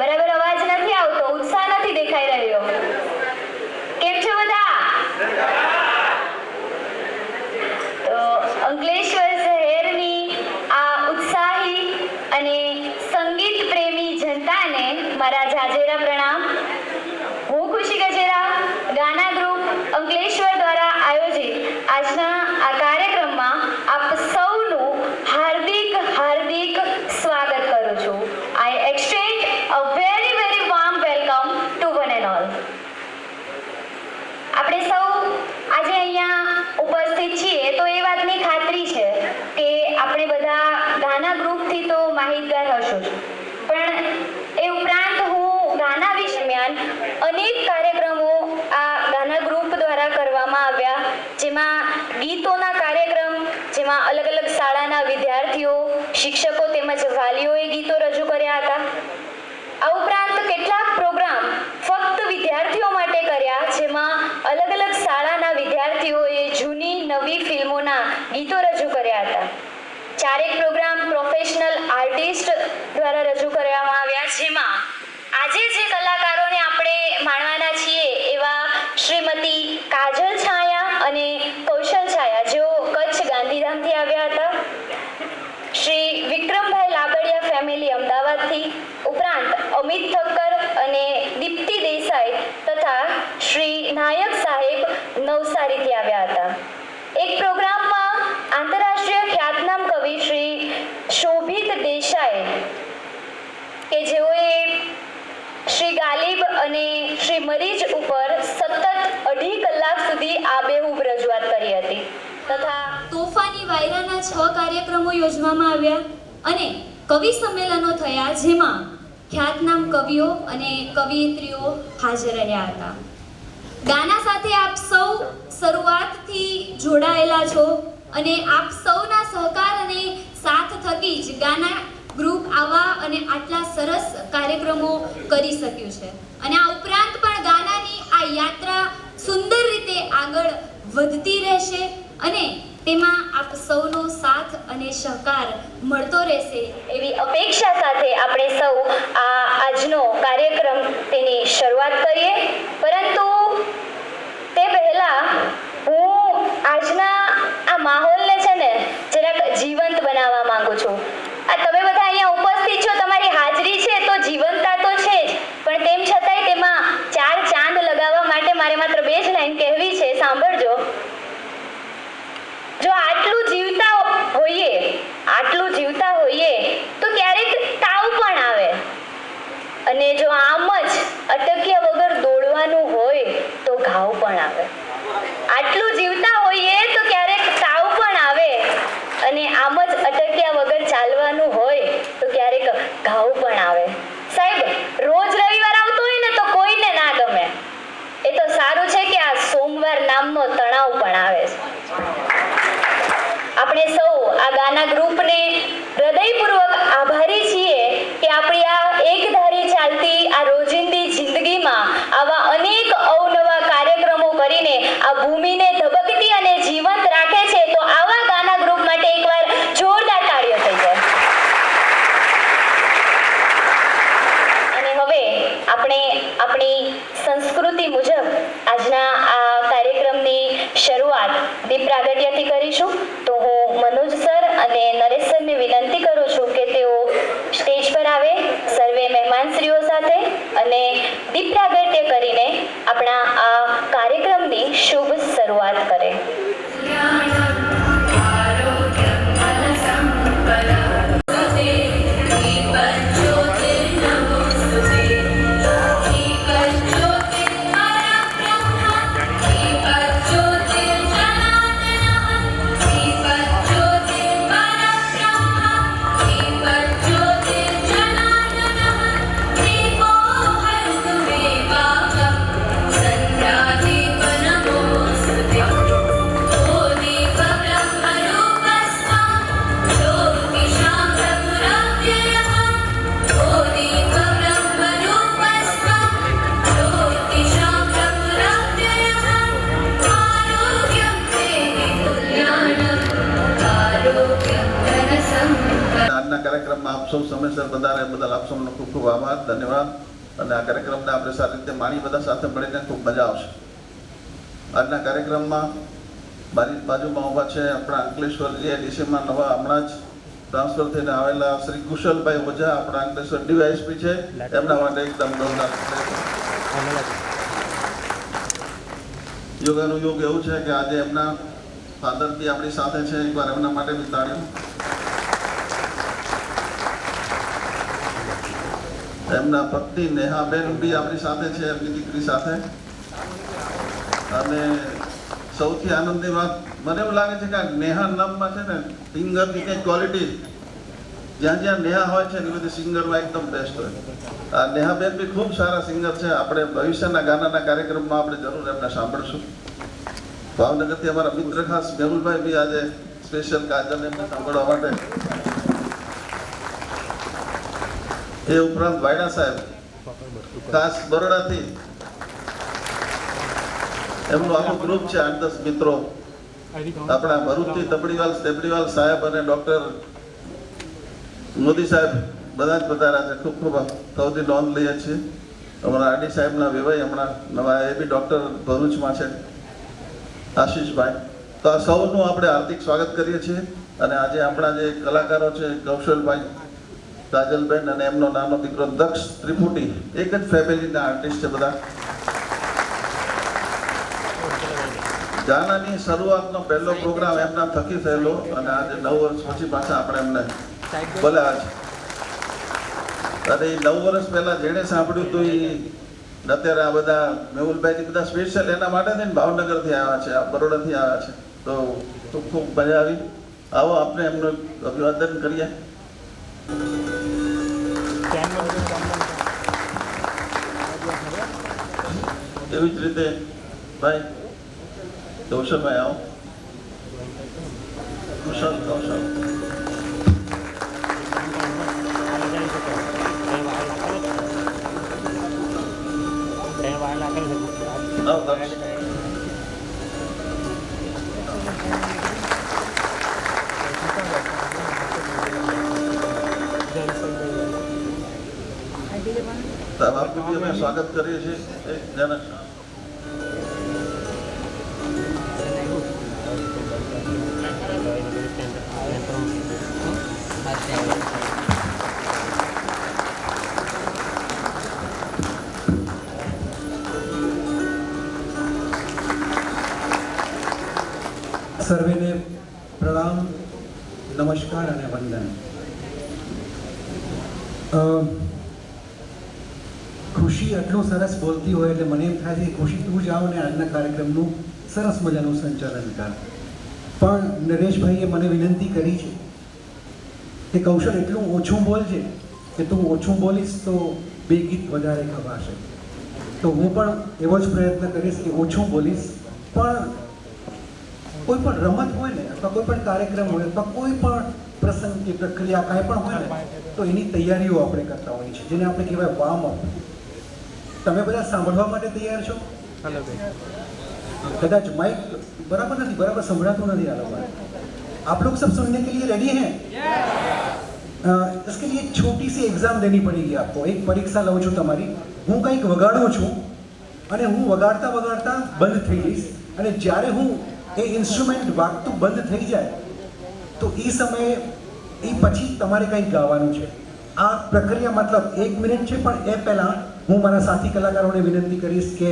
બરાબર અવાજ નથી આવતો, ઉત્સાહ નથી દેખાઈ રહ્યો. કેમ છો બધા? તો અંકલેશ્વર શહેરની આ ઉત્સાહી અને સંગીત પ્રેમી જનતાને મારા જાજેરા પ્રણામ. હું ખુશી ગજેરા, ગાના ગ્રુપ અંકલેશ્વર દ્વારા આયોજિત આજના આ કાર્યક્રમમાં આપ સૌનું હાર્દિક હાર્દિક સ્વાગત કરું છું. I extend a very very warm welcome to one and all. આપણે સૌ આજે અહીંયા ઉપસ્થિત છીએ તો એ વાતની ખાતરી છે કે આપણે બધા ગાના ગ્રુપથી તો માહિતગાર હશો જ, પણ એ ઉપરાંત હું ગાના વિશે અનેક કાર્યક્રમો આ ગાના ગ્રુપ દ્વારા કરવામાં આવ્યા, જેમાં ગીતોના કાર્યક્રમ, જેમાં અલગ અલગ શાળાના વિદ્યાર્થીઓ, શિક્ષકો તેમજ વાલીઓએ ગીતો રજૂ કર્યા હતા. આ ઉપરાંત કેટલાક પ્રોગ્રામ ફક્ત વિદ્યાર્થીઓ માટે કર્યા, જેમાં અલગ અલગ શાળાના વિદ્યાર્થીઓએ જૂની નવી ફિલ્મોના ગીતો રજૂ કર્યા હતા. ચારેક પ્રોગ્રામ પ્રોફેશનલ આર્ટિસ્ટ દ્વારા રજૂ કરવામાં આવ્યા, જેમાં આજે જે કલાકારોને આપણે માણવાના છીએ એવા શ્રીમતી કાજલ છાયા અને કૌશલ છાયા, જેઓ કચ્છ ગાંધીધામથી આવ્યા હતા, શ્રી વિક્રમભાઈ લાબડિયા ફેમિલી અમદાવાદથી, ઉપરાંત અમિત ઠક્કર અને દીપ્તિ દેસાઈ તથા શ્રી નાયક સાહેબ નવસારીથી આવ્યા હતા. એક પ્રોગ્રામમાં આંતરરાષ્ટ્રીય ખ્યાતનામ કવિ શ્રી શોભિત દેસાઈ કે જેઓએ શ્રી ગાલિબ અને શ્રી મરીજ ઉપર સતત 2.5 કલાક સુધી આબેહૂબ રજૂઆત કરી હતી, તથા તોફાની વાયરાના 6 કાર્યક્રમો યોજવામાં આવ્યા અને કવિ સંમેલનો થયા, જેમાં ખ્યાતનામ કવિઓ અને કવિયત્રીઓ હાજર રહ્યા હતા. ગાના સાથે આપ સૌ શરૂઆતથી જોડાયેલા છો અને આપ સૌના સહકાર અને સાથ થકી જ ગાના ગ્રુપ આવા અને આટલા સરસ કાર્યક્રમો કરી શક્યું છે. અને આ ઉપરાંત પણ ગાનાની આ યાત્રા સુંદર રીતે આગળ વધતી રહેશે અને તેમાં આપ સૌનો સાથ અને સહકાર મળતો રહેશે એવી અપેક્ષા સાથે આપણે સૌ આજનો કાર્યક્રમ તેની શરૂઆત કરીએ. પરંતુ તે પહેલા હું આજના આ માહોલને છે ને જરાક જીવંત બનાવવા માંગુ છું. તમે બધા અહીંયા ઉપસ્થિત છો, તમારી હાજરી છે તો જીવંતતા તો છે જ, પણ તેમ છતાંય તેમાં 4 ચાંદ લગાવવા માટે મારે માત્ર 2 જ લાઈન કહેવી છે. સાંભળજો. જો આટલું જીવતા હોઈએ તો ક્યારેક તાવ પણ આવે, અને જો આમ જ અટક્યા વગર દોડવાનું હોય તો ઘાવ પણ આવે. આટલું જીવતા હોઈએ તો ક્યારેક તાવ પણ આવે, અને આમ જ અટક્યા વગર ચાલવાનું હોય તો ક્યારેક ઘાવ પણ આવે. સાહેબ, રોજ રવિવાર આવતો હોય ને તો કોઈને ના ગમે. એ તો સારું છે કે આ સોમવાર નામનો તણાવ પણ આવે છે. આપણે સૌ આ ગાના ગ્રુપને હૃદયપૂર્વક આભારી છીએ કે આપણી આ એકધારી ચાલતી આ રોજિંદી જિંદગીમાં આવા અનેક અવનવા કાર્યક્રમો કરીને આ ભૂમિને ધબકતી અને જીવંત રાખે છે. તો આવા ગાના ગ્રુપ માટે એકવાર જોરદાર તાળીઓ થઈ જાય. અને હવે આપણે આપણી સંસ્કૃતિ મુજબ આજના આ કાર્યક્રમની શરૂઆત દીપ પ્રાગટ્યથી કરીશું. તો હું મનોજ સર અને નરેશ સરને વિનંતી કરું છું કે તેઓ સ્ટેજ પર આવે સર્વે મહેમાનશ્રીઓ સાથે અને દીપ પ્રાગટ્ય કરીને આપણા આ કાર્યક્રમની શુભ શરૂઆત કરે. સૌ સમયસર બધાને બદલ આપ સૌનો ખૂબ ખૂબ આભાર, ધન્યવાદ. અને આ કાર્યક્રમને આપણે સારી રીતે માણી બધા સાથે મળીને ખૂબ મજા આવશે. આજના કાર્યક્રમમાં મારી બાજુમાં ઊભા છે આપણા અંકલેશ્વર જીઆઈડીસીમાં નવા હમણાં જ ટ્રાન્સફર થઈને આવેલા શ્રી કુશલભાઈ ઓઝા, આપણા અંકલેશ્વર ડીવાયએસપી છે. એમના માટે એકદમ જોરદાર. યોગાનું યોગ એવું છે કે આજે એમના ફાધર બી આપણી સાથે છે. એકવાર એમના માટે બી તાળીઓ. એમના પત્ની નેહાબેન બી આપણી સાથે છે, એમની દીકરી સાથે. અને સૌથી આનંદની વાત મને એવું લાગે છે કે આ નેહા નામમાં છે ને સિંગરની કંઈક ક્વોલિટી જ્યાં જ્યાં નેહા હોય છે એ બધી સિંગરમાં એકદમ બેસ્ટ હોય. આ નેહાબેન બી ખૂબ સારા સિંગર છે. આપણે ભવિષ્યના ગાનાના કાર્યક્રમમાં આપણે જરૂર એમને સાંભળશું. ભાવનગરથી અમારા મિત્ર ખાસ મેહુલભાઈ બી આજે સ્પેશિયલ કાજલ એમને સાંભળવા માટે. એ ઉપરાંત વાયડા સાહેબ ખાસ બરોડાથી, એમનું આખું ગ્રુપ છે 8-10 મિત્રો. આપણા ભરૂચથી તબડીવાલ સાહેબ અને ડોક્ટર મોદી સાહેબ બધા જ પધાર્યા છે. ખૂબ ખૂબ સૌથી નોંધ લઈએ છીએ. અમારા આરડી સાહેબના વેવાઈ હમણાં નવા એ બી ડોક્ટર ભરૂચમાં છે, આશીષભાઈ. તો આ સૌનું આપણે હાર્દિક સ્વાગત કરીએ છીએ. અને આજે આપણા જે કલાકારો છે કૌશલભાઈ, કાજલબેન અને એમનો નાનો દીકરો દક્ષ ત્રિપુટી, એક જ ફેમિલીના આર્ટિસ્ટ છે બધા. ગાનાની શરૂઆતનો પહેલો પ્રોગ્રામ એમના થકી થયેલો અને આજે 9 વર્ષ પછી પાછા આપણે એમને બોલાવ્યા છે. અને એ 9 વર્ષ પહેલા જેણે સાંભળ્યું હતું એ અત્યારે આ બધા મેહુલભાઈ બધા સ્પેશિયલ એના માટે થઈને ભાવનગરથી આવ્યા છે, બરોડાથી આવ્યા છે. તો ખૂબ ખૂબ મજા આવી. આવો આપણે એમનું અભિવાદન કરીએ. એવી જ રીતે ભાઈ કૌશલભાઈ આવો. કૌશલ आपको भी हमें स्वागत करिए છીએ. એક જણ સર્વેને પ્રણામ, નમસ્કાર અને વંદન. ખુશી આટલું સરસ બોલતી હોય એટલે મને એમ થાય છે ખુશી તું જાઓ ને આજના કાર્યક્રમનું સરસ મજાનું સંચાલન કર. પણ નરેશભાઈએ મને વિનંતી કરી છે કે કૌશલ એટલું ઓછું બોલજે કે તું ઓછું બોલીશ તો 2 ગીત વધારે ખવાશે. તો હું પણ એવો જ પ્રયત્ન કરીશ કે ઓછું બોલીશ. પણ કોઈ પણ રમત હોય ને અથવા કોઈ પણ કાર્યક્રમ હોય અથવા કોઈ પણ પ્રસંગ કે પ્રક્રિયા કાંઈ પણ હોય ને તો એની તૈયારીઓ આપણે કરતા હોઈએ છીએ, જેને આપણે કહેવાય વાર્મ અપ. તમે બધા સાંભળવા માટે તૈયાર છો? कदाच माइक बराबर नहीं, बराबर संभळाતું નથી આ लोग. आप लोग सब सुनने के लिए रेडी हैं? इसके लिए एक छोटी सी एग्जाम देनी पड़ेगी आपको. एक परीक्षा લઉં છું તમારી. હું કંઈક વગાડું છું અને હું વગાડતા વગાડતા બંધ થઈ જઈશ અને જ્યારે હું એ ઇન્સ્ટ્રુમેન્ટ વાગતું બંધ થઈ જાય તો એ સમયે એ પછી તમારે કંઈક ગાવાનું છે. આ પ્રક્રિયા મતલબ 1 મિનિટ છે. પણ એ પહેલાં હું મારા સાથી કલાકારોને વિનંતી કરીશ કે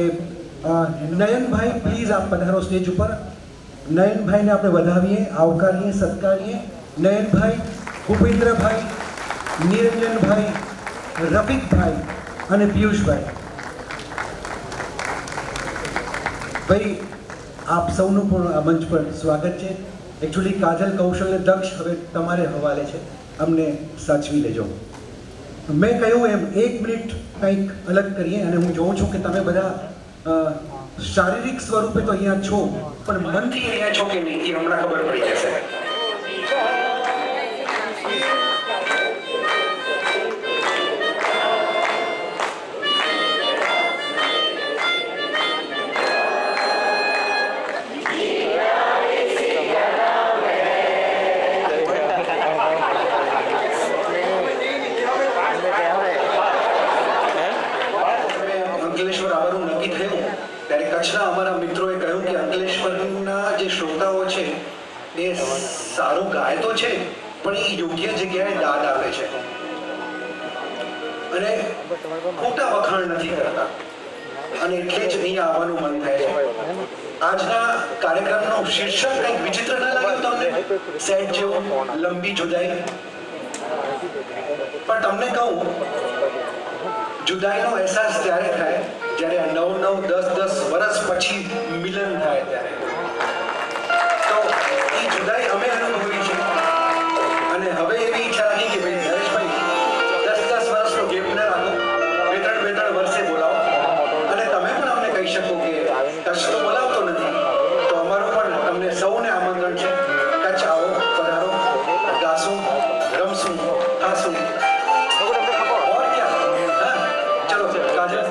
નયનભાઈ પ્લીઝ આપ પધારો સ્ટેજ ઉપર. નયનભાઈને આપણે વધાવીએ, આવકારીએ, સત્કારીએ. નયનભાઈ, ભૂપેન્દ્રભાઈ, નિરંજનભાઈ, રફીકભાઈ અને પિયુષભાઈ. ભાઈ આપ સૌનું પણ આ મંચ પર સ્વાગત છે. એકચ્યુઅલી કાજલ, કૌશલ અને દક્ષ હવે તમારે હવાલે છે, અમને સાચવી લેજો. મેં કહ્યું એમ 1 મિનિટ કંઈક અલગ કરીએ અને હું જોઉં છું કે તમે બધા શારીરિક સ્વરૂપે તો અહીંયા છો પણ મનથી અહીંયા છો કે નહીં એ હમણાં ખબર પડી જશે. અંકલેશ્વર આવવાનું નક્કી થયું ત્યારે કચ્છના અમારા મિત્રોએ કહ્યું કે અંકલેશ્વરના જે શ્રોતાઓ છે એ સારું ગાય તો છે પણ એ યોગ્ય જગ્યાએ દાદ આપે છે અને ખોટા વખાણ નથી કરતા અને એટલે જ અહીંયા આવવાનું મન થાય છે. આજના કાર્યક્રમનું શીર્ષક કંઈક વિચિત્ર ના લાગ્યું તમને? સેટ જેવું, લંબી જુદાઈ. પણ તમને કહું, જુદાઈનો અહેસાસ ત્યારે થાય જ્યારે 9-10 વર્ષ પછી મિલન થાય ત્યારે. તો એ જુદાઈ અમે અનુભવી છે અને હવે એવી ઈચ્છા રાખી કે ભાઈ નરેશભાઈ 10 વર્ષનો ગેપ ન રાખો, 2-3 વર્ષે બોલાવો અને તમે પણ અમને કહી શકો કે કચ્છ તો બોલાવતો નથી, તો અમારું પણ તમને સૌને આમંત્રણ છે. કચ્છ આવો, પધારો, ગાશું, રમશું, ખાશું. और क्या? हाँ? चलो काजल.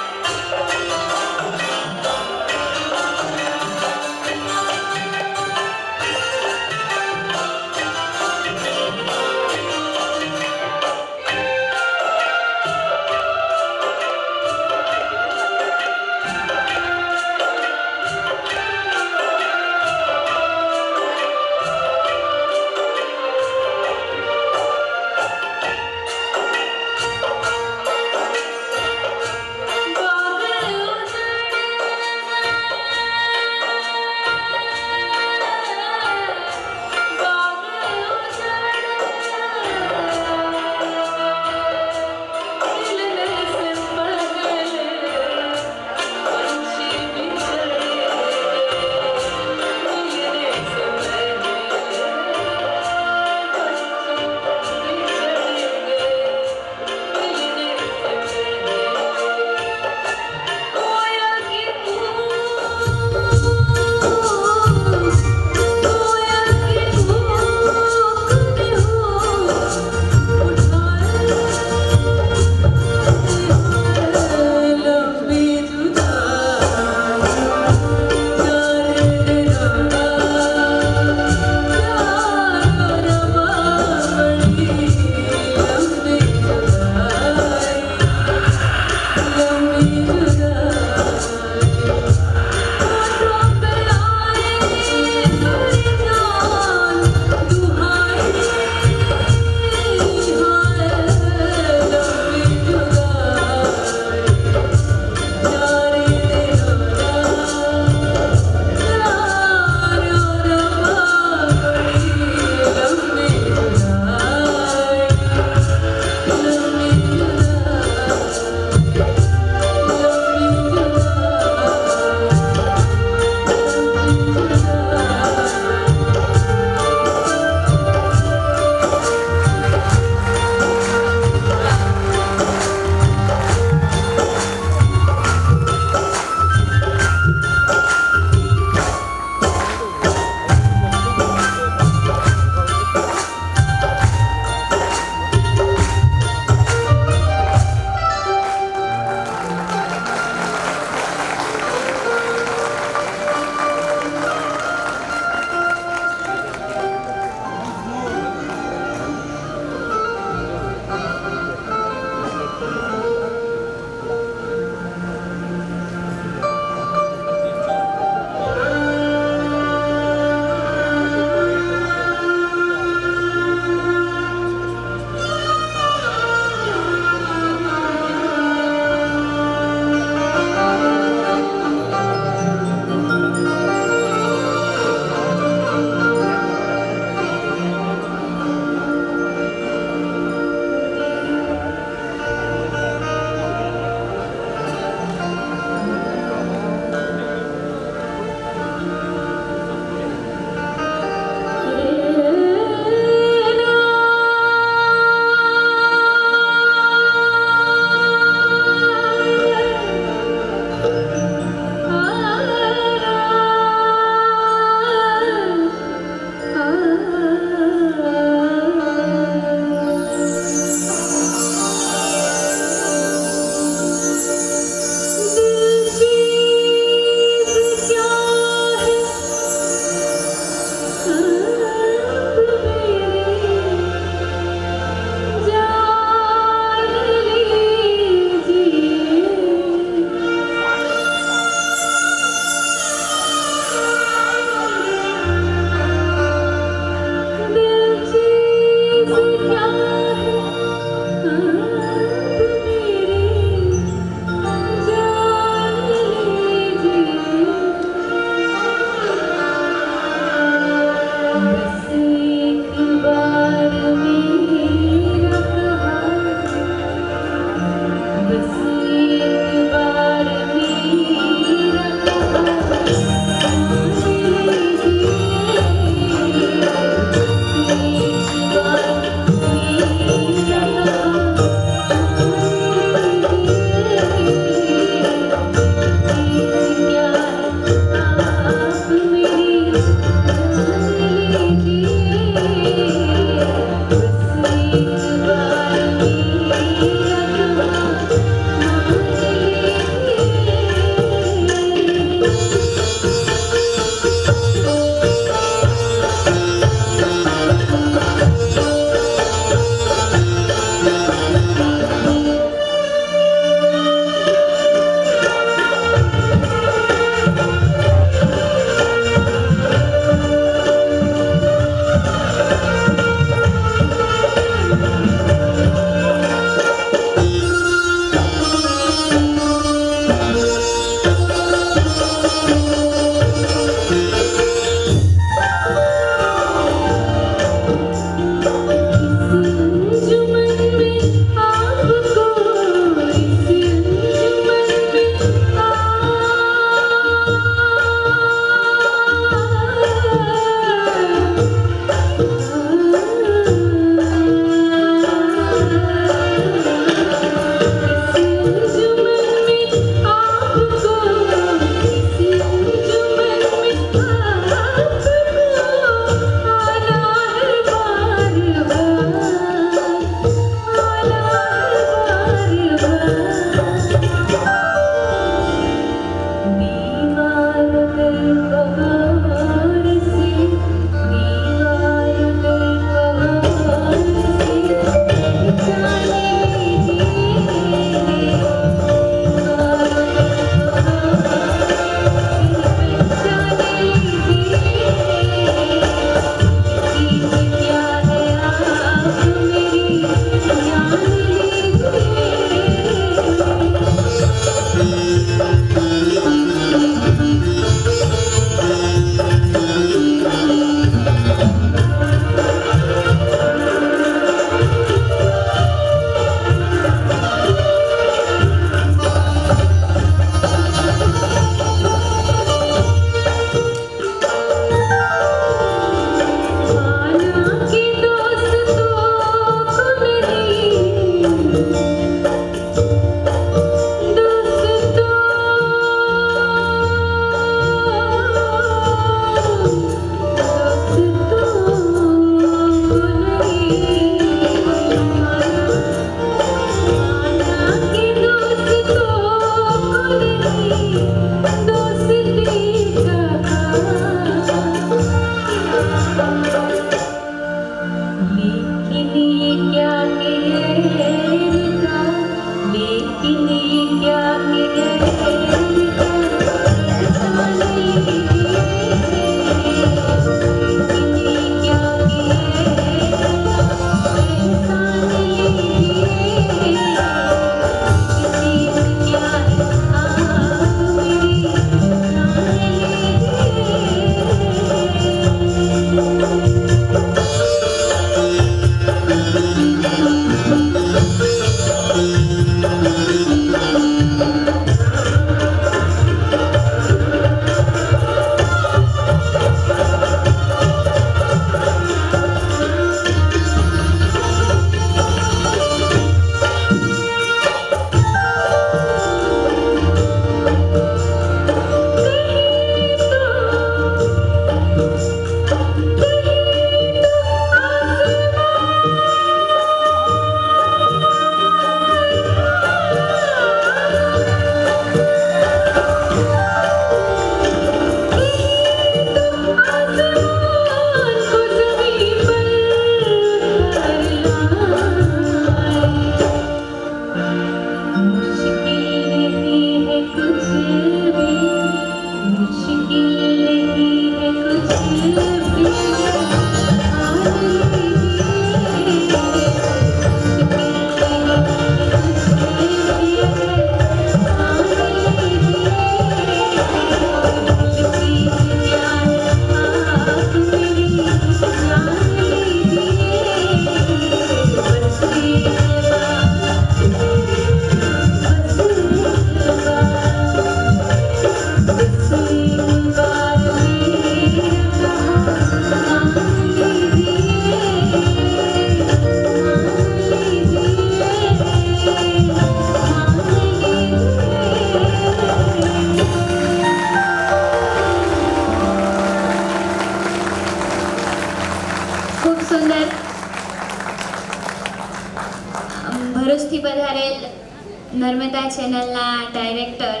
નર્મદા ચેનલના ડાયરેક્ટર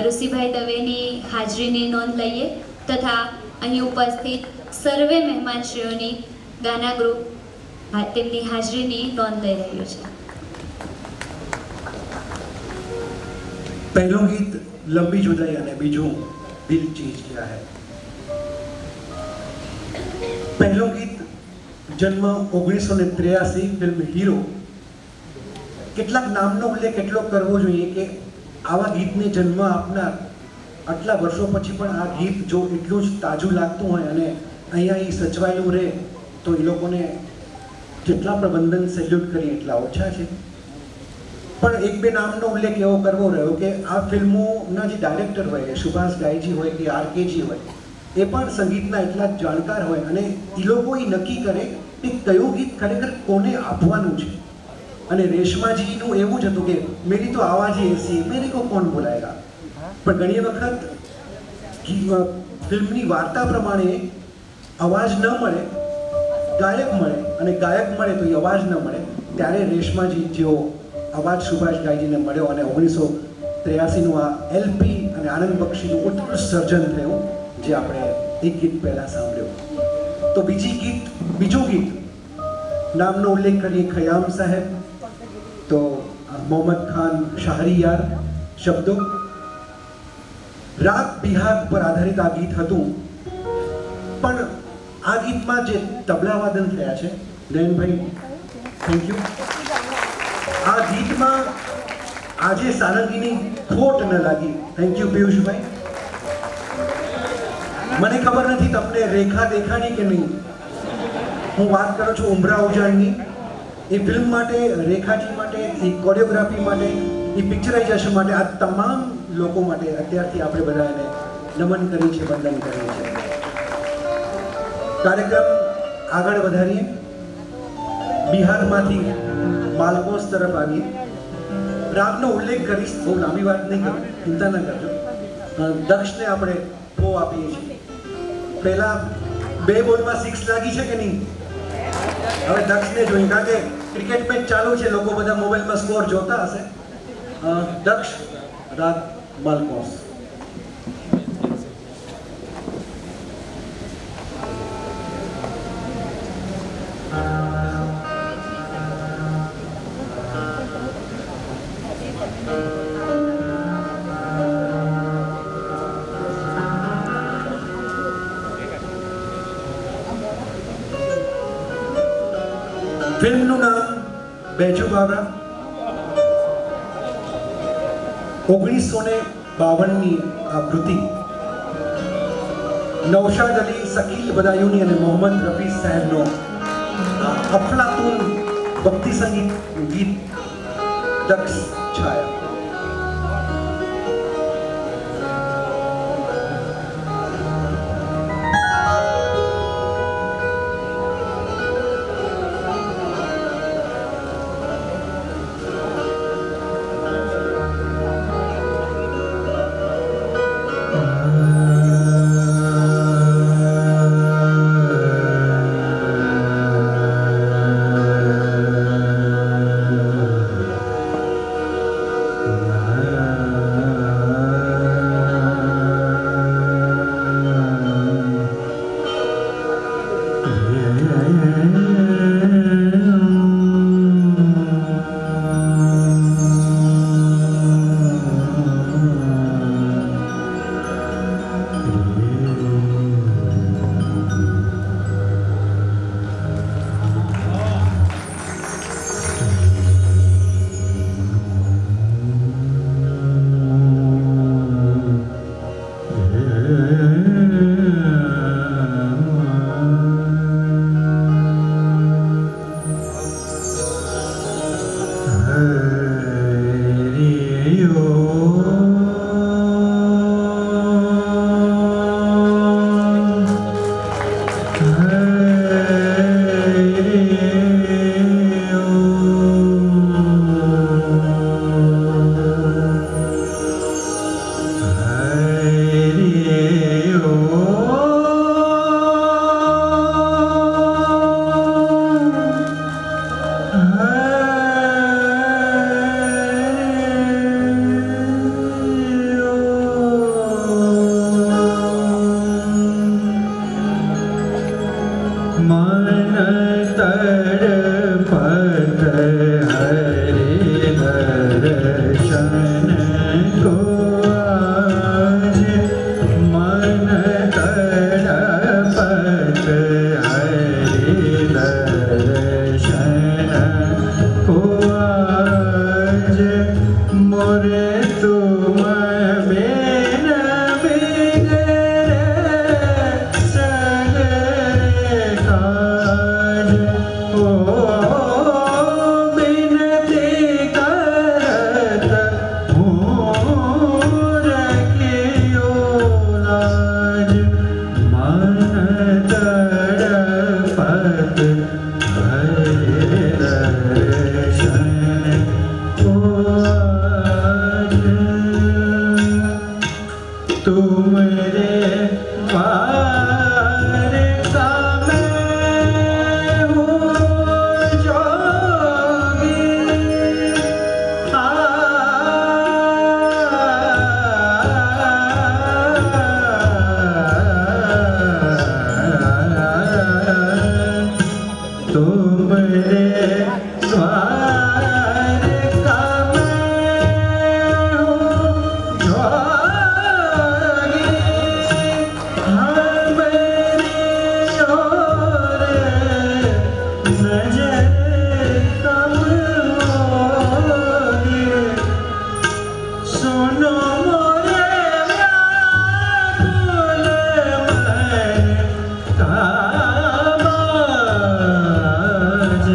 ઋષિભાઈ દવેની હાજરીની નોંધ લઈએ તથા અહીં ઉપસ્થિત સર્વે મહેમાનશ્રીઓની ગાના ગ્રુપ તેમની હાજરીની નોંધ લઈ રહ્યું છે. पहलों गीत लंबी जुदाई અને બીજું દિલ ચીજ क्या है. પહેલું ગીત જન્મ 1983 ફિલ્મ હીરો. કેટલાક નામનો ઉલ્લેખ એટલો કરવો જોઈએ કે આવા ગીતને જન્મ આપનાર આટલા વર્ષો પછી પણ આ ગીત જો એટલું જ તાજું લાગતું હોય અને અહીંયા એ સચવાયેલું રહે તો એ લોકોને જેટલા પ્રબંધન સેલ્યુટ કરી એટલા ઓછા છે. પણ એક બે નામનો ઉલ્લેખ એવો કરવો રહ્યો કે આ ફિલ્મોના જે ડાયરેક્ટર હોય સુભાષ ગાયજી હોય કે આરકેજી હોય એ પણ સંગીતના એટલા જ જાણકાર હોય અને એ લોકો એ નક્કી કરે કે કયું ગીત ખરેખર કોને આપવાનું છે. અને રેશમાજીનું એવું જ હતું કે મેરી તો આવાજ ही ऐसी है मेरे को कौन बुलाएगा. પણ ઘણી વખત ફિલ્મની વાર્તા પ્રમાણે અવાજ ન મળે ગાયક મળે અને ગાયક મળે તો એ અવાજ ન મળે ત્યારે રેશમાજી જેવો અવાજ સુભાષ ગાયજીને મળ્યો અને 1983નું આ એલપી અને આનંદ બક્ષીનું ઉત્કૃષ્ટ સર્જન થયું જે આપણે એક ગીત પહેલા સાંભળ્યું. તો બીજું ગીત નામનો ઉલ્લેખ કરીએ ખયામ સાહેબ તો મોહમ્મદ ખાન શાહરીયાર શબ્દો. રાગ બિહાર પર આધારિત આ ગીત હતું પણ આ ગીતમાં જે તબલા વાદન થયા છે નયનભાઈ થેન્ક યુ. આ ગીતમાં આજે સારંગીની ખોટ ન લાગી. થેન્ક યુ પિયુષભાઈ. મને ખબર નથી તમને રેખા દેખાણી કે નહીં. હું વાત કરું છું ઉમરા ઉજાણની. એ ફિલ્મ માટે રેખાજી માટે એ કોરિયોગ્રાફી માટે એ પિક્ચરાઇઝેશન માટે આ તમામ લોકો માટે અત્યારથી આપણે બધા એને નમન કરીએ છીએ વંદન કરીએ છીએ. કાર્યક્રમ આગળ વધારીએ. બિહારમાંથી માલકોસ તરફ આવીએ. રાગનો ઉલ્લેખ કરીશ, બહુ લાંબી વાત નહીં કરું, ચિંતા ન કરજો. દક્ષને આપણે ફો આપીએ છીએ. પહેલા 2 બોલમાં 6 લાગી છે કે નહીં? હવે દક્ષને જોઈએ કારણ કે ક્રિકેટ મેચ ચાલુ છે, લોકો બધા મોબાઈલમાં સ્કોર જોતા હશે. દક્ષ રાગ માલકોસ. ફિલ્મનું નામ બેજુ બાવરા. 1952ની આ કૃતિ નૌશાદ અલી, શકીલ બદાયુની અને મોહમ્મદ રફી સાહેબનો અફલાતુન ભક્તિ સંગીત ગીત દક્ષ છાયા. मन तड़पत हरि दर्शन को आज, मन तड़पत हरि दर्शन को आज, मोरे तुम बिन बिगड़े सगरे काज। ओ बिनती करत हूँ रखियो लाज, मन तड़पत हरि दर्शन को आज। तुमरे द्वार का मैं हूँ जोगी, तुमरे द्वार का मैं हूँ जोगी, हमारी ओर नजर कम होगी। सुनो मोरे व्याकुल मन का बाज,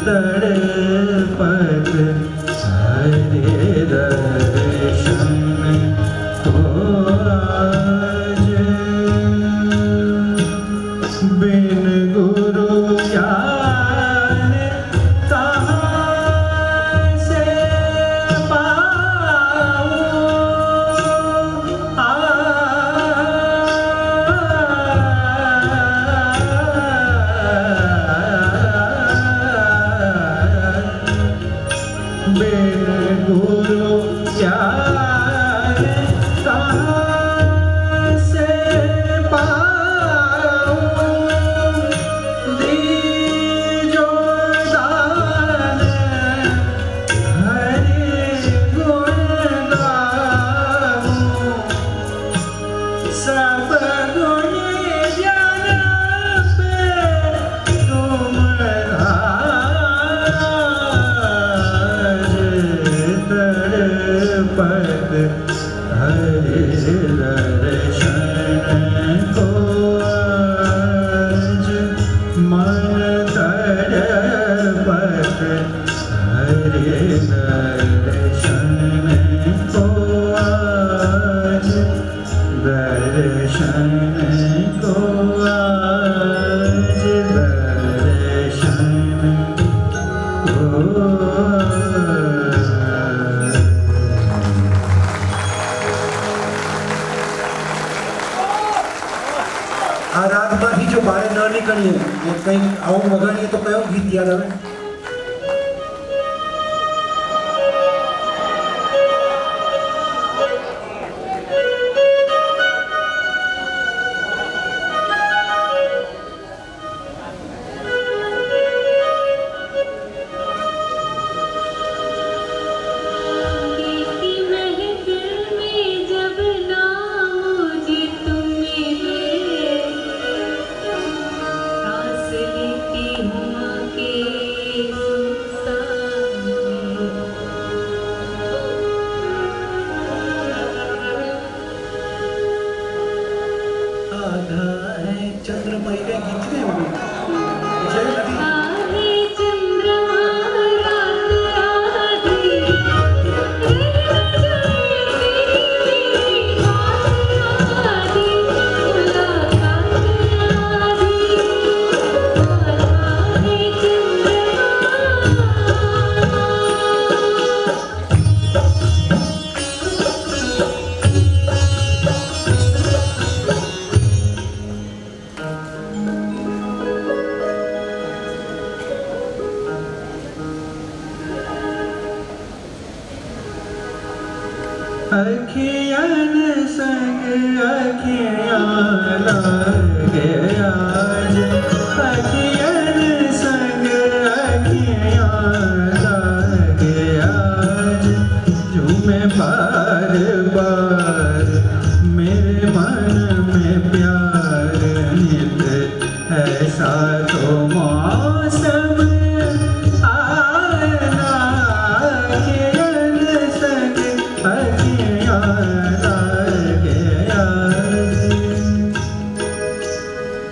तड़पत हरि दर्शन को आज। बिन गुरु ज्ञान कहाँ से पाऊँ। बिन गुरु ज्ञान कहाँ से पाऊँ। दीजो दान हरि गुण गाऊँ। सब गुण जन पे तुम राज, तड़पत हरि दर्शन को आज, मन तड़पत हरि दर्शन को आज, दर्शन को आज, दर्शन को आज। આ રાગમાંથી જો બહાર ન નીકળીએ કે કંઈક આવું વગાડીએ તો કયો ગીત યાદ આવે? ચંદ્રમય કઈ ગીત ને એવું વિજય નથી. अखियान संग अखियां लागे आज, अखियां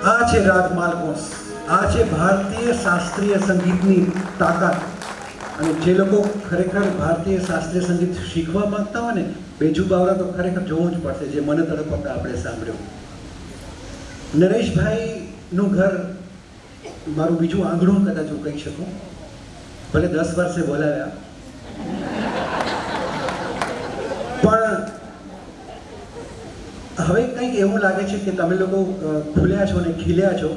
આ છે રાગ માલકોસ, આ છે ભારતીય શાસ્ત્રીય સંગીતની તાકાત. અને જે લોકો ખરેખર ભારતીય શાસ્ત્રીય સંગીત શીખવા માંગતા હોય ને, બેજુ બાવરા તો ખરેખર જોવું જ પડશે, જે મને તરફ આપણે સાંભળ્યું. નરેશભાઈનું ઘર મારું બીજું આંગણું કદાચ હું કહી શકું, ભલે 10 વર્ષે બોલાવ્યા, પણ હવે કંઈક એવું લાગે છે કે તમે લોકો ખુલ્યા છો ને ખીલ્યા છો,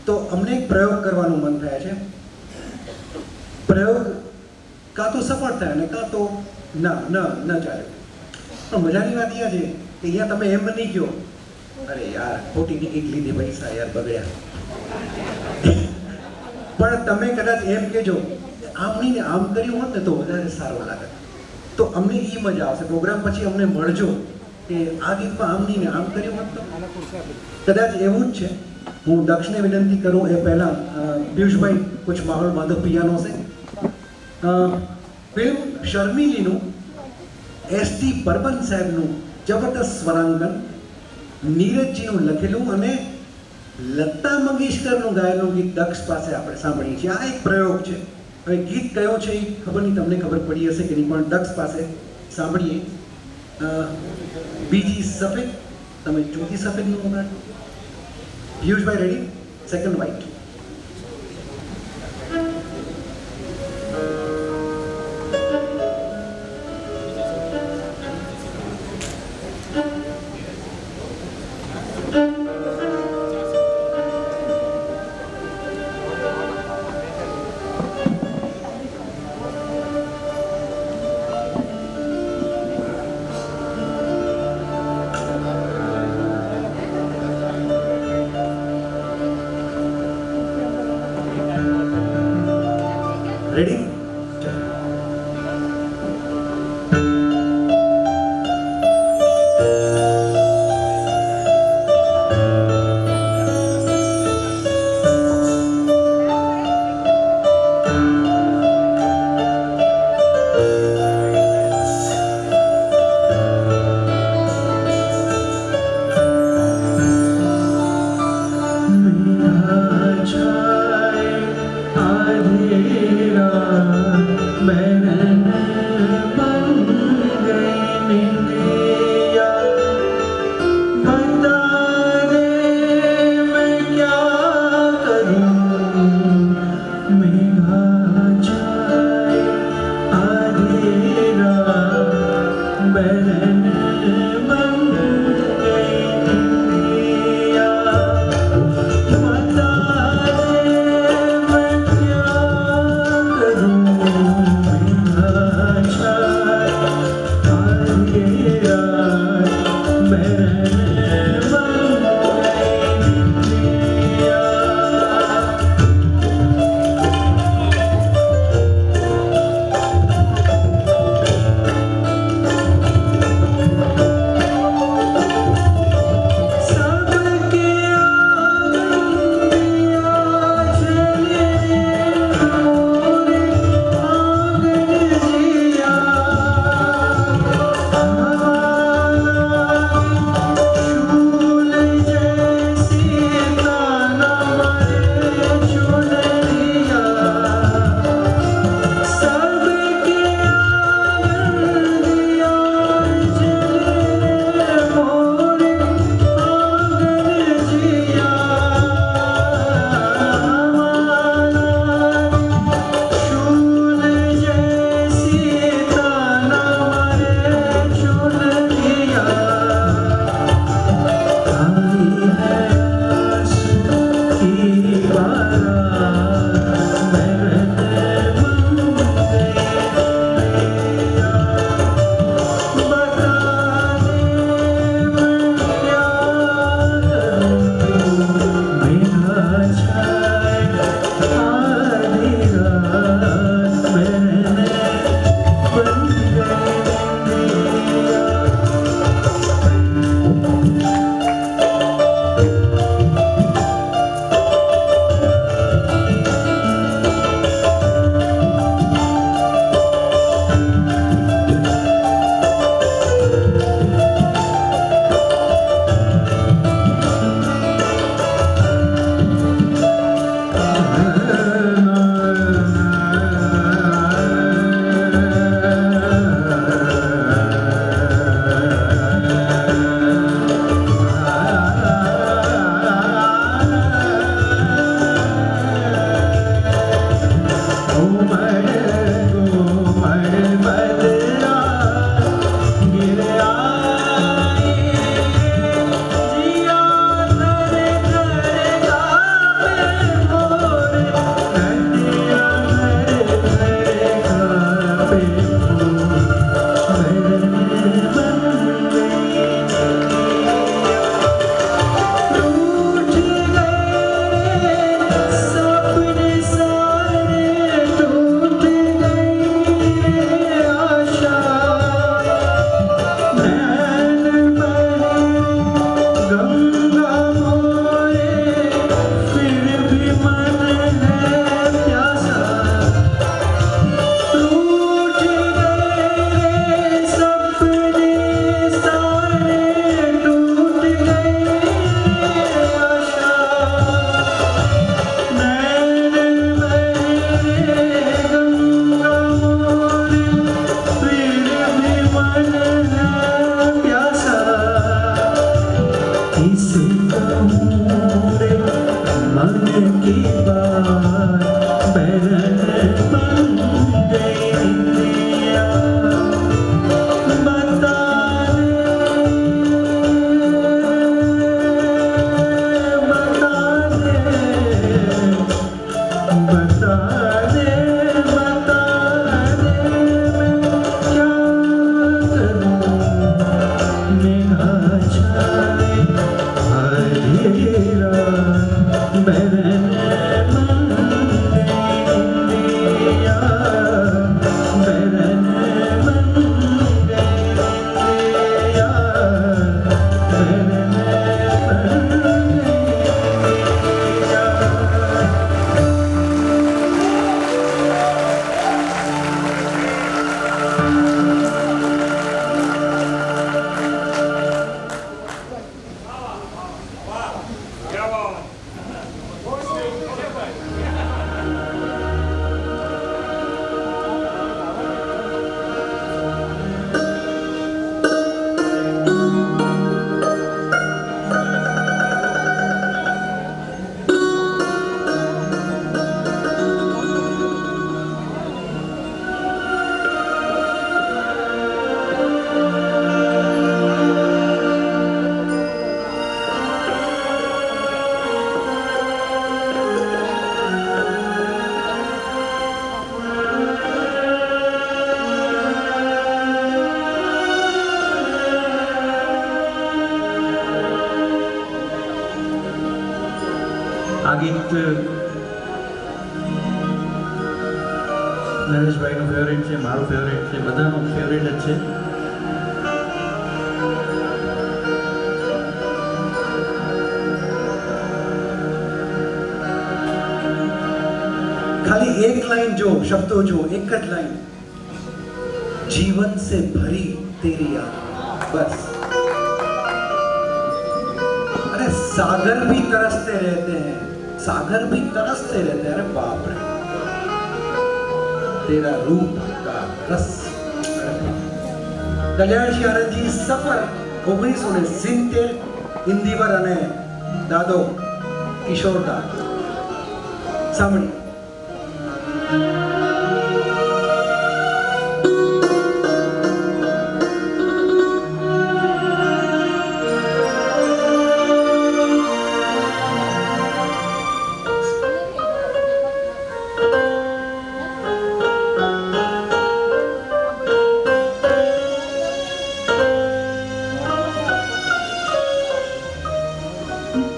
તો અમને એક પ્રયોગ કરવાનું મન થાય છે. પ્રયોગ કાં તો સફળ થાય અને કાં તો ન ચાલે. પણ મજાની વાત એ છે કે અહીંયા તમે એમ નહીં કહો, અરે યાર ખોટી ટિકિટ લીધી, પૈસા યાર બગડ્યા. પણ તમે કદાચ એમ કહેજો આમ નહીં ને આમ કર્યું હોત ને તો વધારે સારું લાગે. તો અમને એ મજા આવશે. પ્રોગ્રામ પછી અમને મળજો કે આ ગીતમાં આમ નહીં ને આમ કર્યું હોત તો. કદાચ એવું જ છે. હું દક્ષને વિનંતી કરું એ પહેલાં, પિયુષભાઈ કુછ માહોલ બાંધો પિયાનો છે. ફિલ્મ શર્મિલીનું એસટી બર્મન સાહેબનું જબરદસ્ત સ્વરાંકન, નીરજજીનું લખેલું અને લતા મંગેશકરનું ગાયેલું ગીત દક્ષ પાસે આપણે સાંભળીએ છીએ. આ એક પ્રયોગ છે. હવે ગીત કયો છે એ ખબર નહીં, તમને ખબર પડી હશે કે નહીં, પણ દક્ષ પાસે સાંભળીએ. બીજી સફેદ, તમે ચોથી સફેદનું વગાડ. પિયુષભાઈ રેડી? Second white. રેડી? मेरा छाए आधेरा कहूँ रे मन की बात बहन बन गई इंद्रिया बता दे क्या करूं मेरा छाए अंधेरा बहन बन गई इंद्रिया बहन बन गई इंद्रिया बहन बन गई। આ ગીત નરેશભાઈનું ફેવરેટ છે, મારું ફેવરેટ છે, બધાનું ફેવરેટ જ છે. खाली एक लाइन जो शब्दों जो एक જ लाइन जीवन से भरी तेरी याद बस. अरे सागर भी तरसते रहते हैं, सागर भी तरसते रहते हैं. अरे बाप रे तेरा रूप का रस. કલ્યાણજી આનંદજી સફર 1970 ઇન્દિવર અને દાદો કિશોરદા સાંભળી.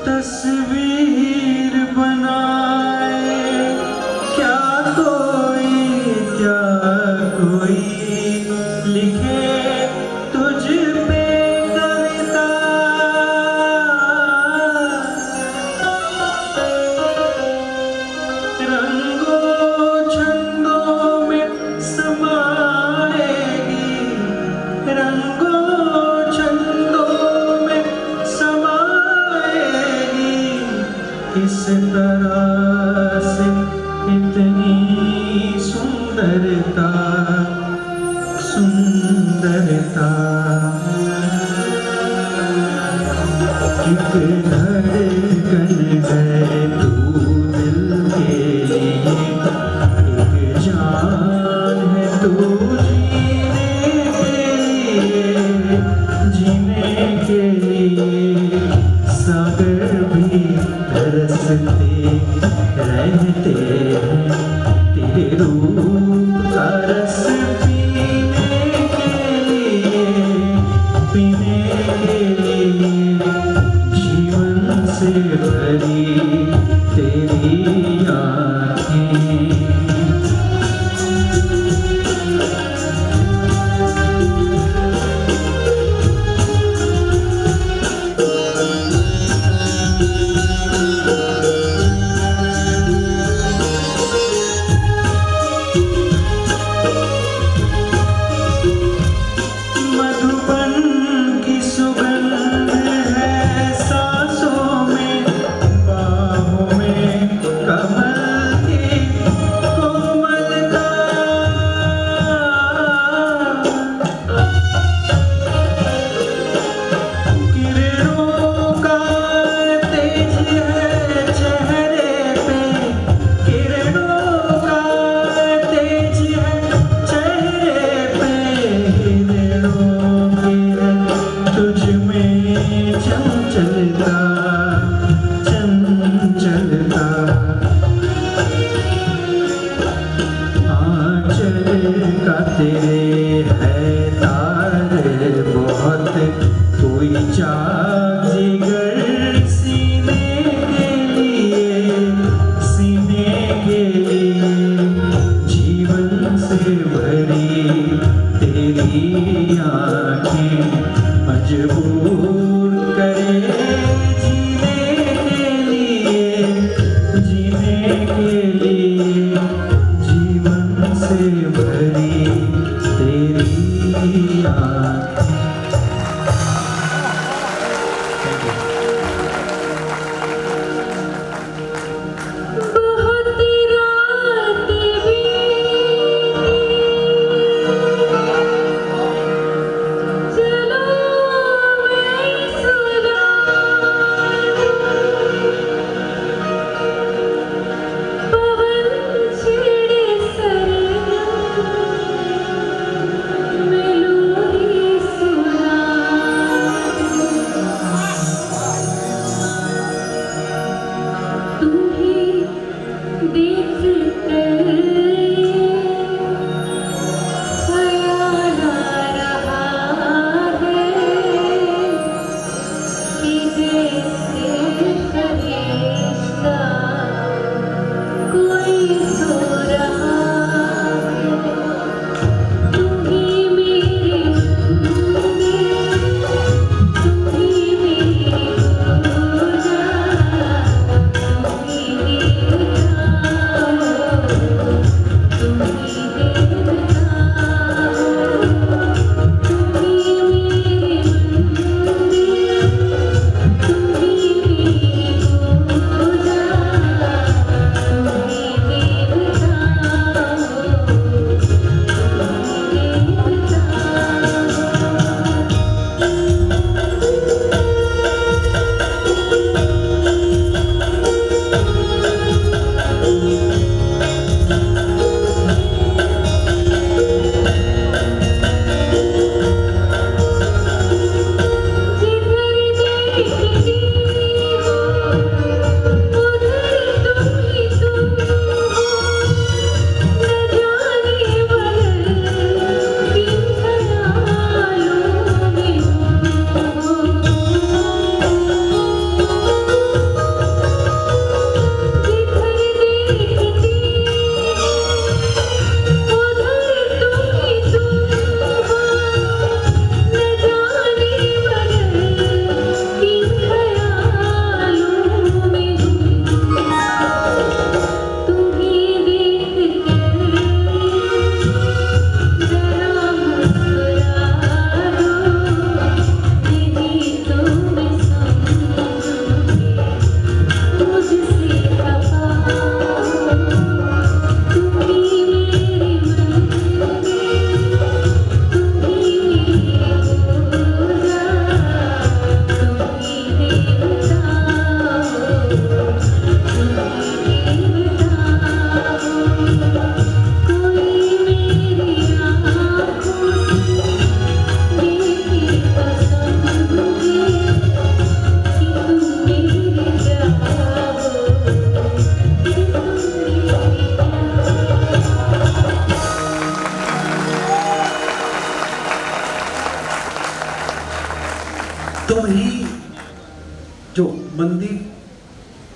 तस्वीर बनाए क्या कोई लिखे तुझ पे कविता. रंगों छंदों में समाएगी, रंगों छंदों में समाएगी. इस तरह से इतनी सुंदरता सुंदरता एक धड़कन है तू दिल के लिए, एक जान है तू जीने के लिए. सागर भी तरसते रहते हैं तेरे रूप का रस पीने के लिए जीवन से भरी तेरी आँखें. मधुबन की सुगंध है सांसों में,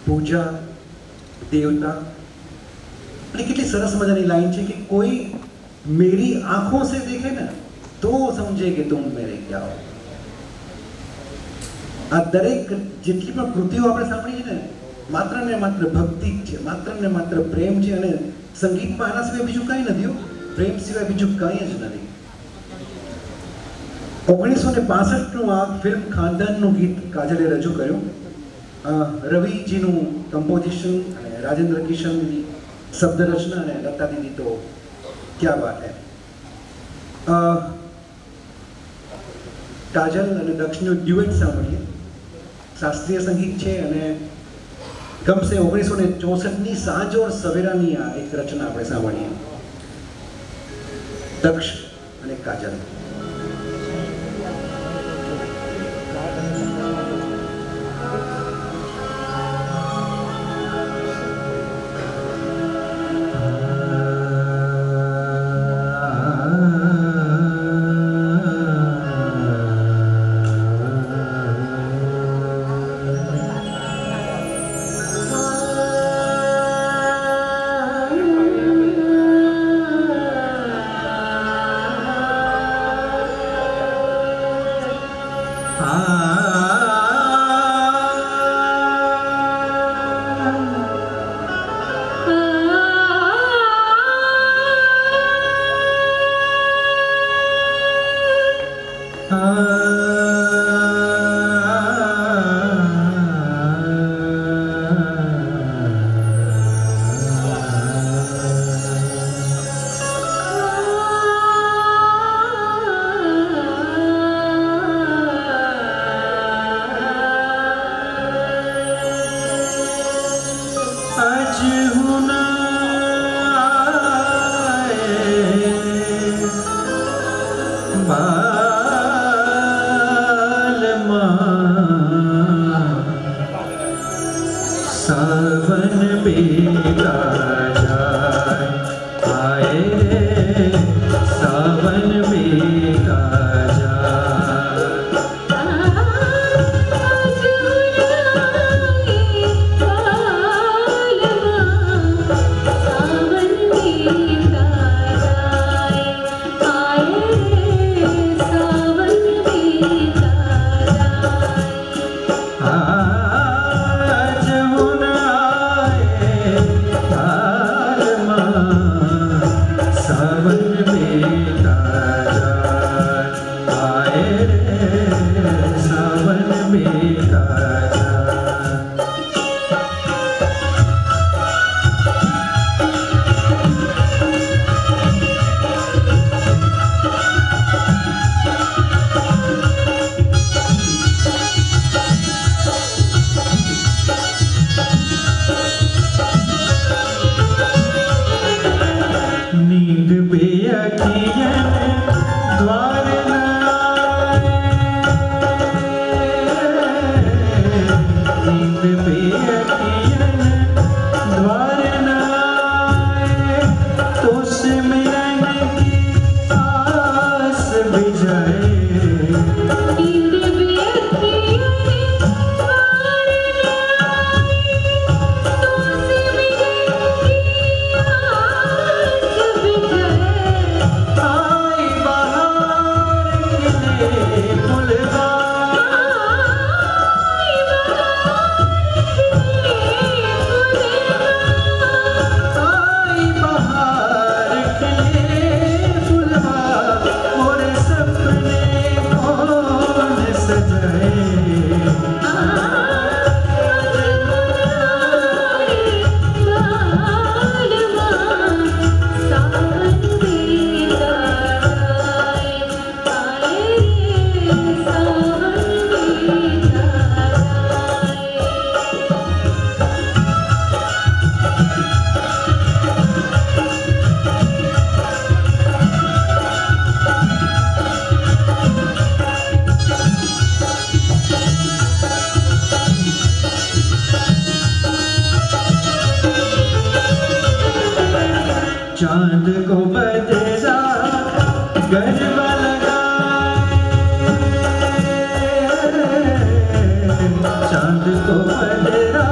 પૂજા, દેવતા, અને કેટલી સરસ મજાની લાઈન છે કે કોઈ મેરી આંખોं से देखे ना तो समझे कि तुम मेरे क्या हो. આ દરેક જેટલી પણ કૃતિઓ આપણે સાંભળી છે ને માત્ર ને માત્ર ભક્તિ જ છે, માત્ર ને માત્ર પ્રેમ છે. અને સંગીતમાં આના સિવાય બીજું કંઈ નથી હો, પ્રેમ સિવાય બીજું કંઈ જ નથી. 1965નું આ ફિલ્મ ખાનદાનનું ગીત કાજલે રજૂ કર્યું. રવિજીનું કમ્પોઝિશન અને રાજેન્દ્ર કિશનની શબ્દ રચના અને લતા દીદી તો ક્યાં વાત હે. કાજલ અને દક્ષનું ડ્યુએટ સાંભળીએ. શાસ્ત્રીય સંગીત છે અને ગમશે 1964ની સાંજ ઓર સવેરાની આ એક રચના આપણે સાંભળીએ. દક્ષ અને કાજલ. चांद को बदला गरबा लगाए, चांद को बदला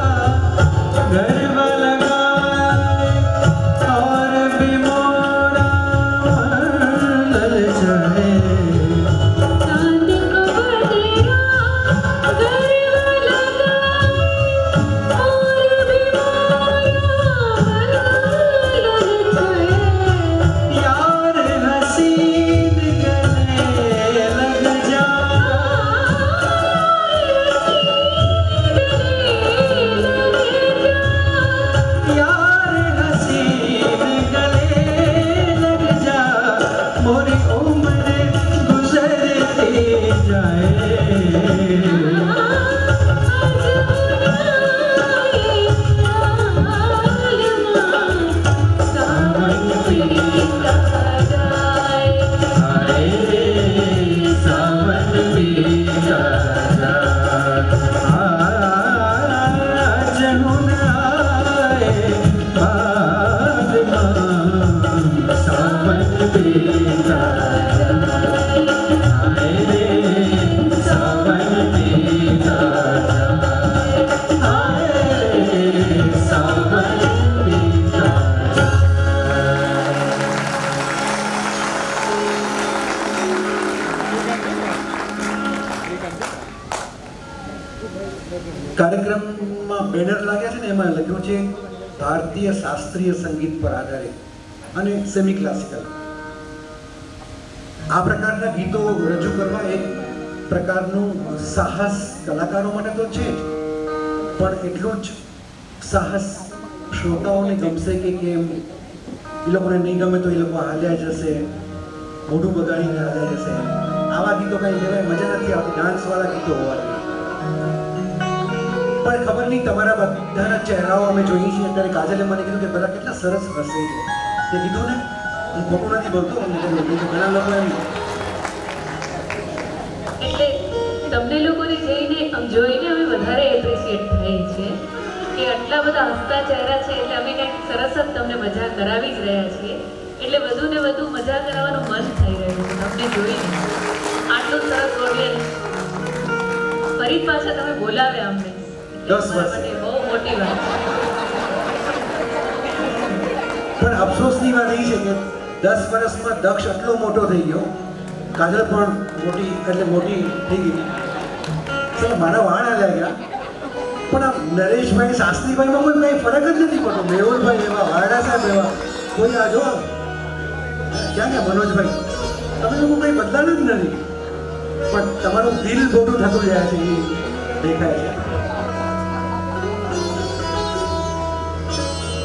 પ્રોગ્રામમાં બેનર લાગ્યા છે ને એમાં લખ્યું છે ભારતીય શાસ્ત્રીય સંગીત પર આધારિત અને સેમી ક્લાસિકલ. આ પ્રકારના ગીતો રજૂ કરવા એક પ્રકારનું સાહસ કલાકારો માટે તો છે જ, પણ એટલું જ સાહસ શ્રોતાઓને ગમશે કે કેમ. એ લોકોને નહીં ગમે તો એ લોકો હાલ્યા જશે, મોઢું બગાડીને હાલ્યા જશે. આવા ગીતો કઈ લેવાય મજા નથી આવતી, ડાન્સવાળા ગીતો હોવા જોઈએ. પણ ખબર નહીં, તમારા બધાના ચહેરાઓ અમે જોઈએ છીએ. અત્યારે કાજલે મને કીધું કે બધા કેટલા સરસ હસે છે. તે કીધું ને, હું ખોટું નથી બોલતો, ઘણા લોકો એમ એટલે તમને લોકોને જોઈને અમે વધારે એપ્રિશિએટ થઈ છે કે આટલા બધા હસતા ચહેરા છે, એટલે અમે કંઈક સરસ જ તમને મજા કરાવી જ રહ્યા છીએ. એટલે વધુ ને વધુ મજા કરાવવાનું મન થઈ રહ્યું છે તમને જોઈને. આટલું સરસ ઓડિયન્સ ફરી પાછા તમે બોલાવ્યા અમને, 10 વર્ષ બહુ મોટી વાત છે. પણ અફસોસની વાત એ છે કે 10 વર્ષમાં દક્ષ આટલો મોટો થઈ ગયો, કાજલ પણ મોટી થઈ ગઈ. ચાલો મારા વાળ હાલ્યા ગયા, પણ આ નરેશભાઈ શાસ્ત્રીભાઈમાં કોઈ કંઈ ફરક જ નથી પડતો. મેહુલભાઈ એવા, વારડા સાહેબ એવા, કોઈ આ જો ક્યાં ગયા મનોજભાઈ, તમે લોકો કંઈ બદલાણ જ નથી. પણ તમારું દિલ મોટું થતું જાય છે એ દેખાય છે.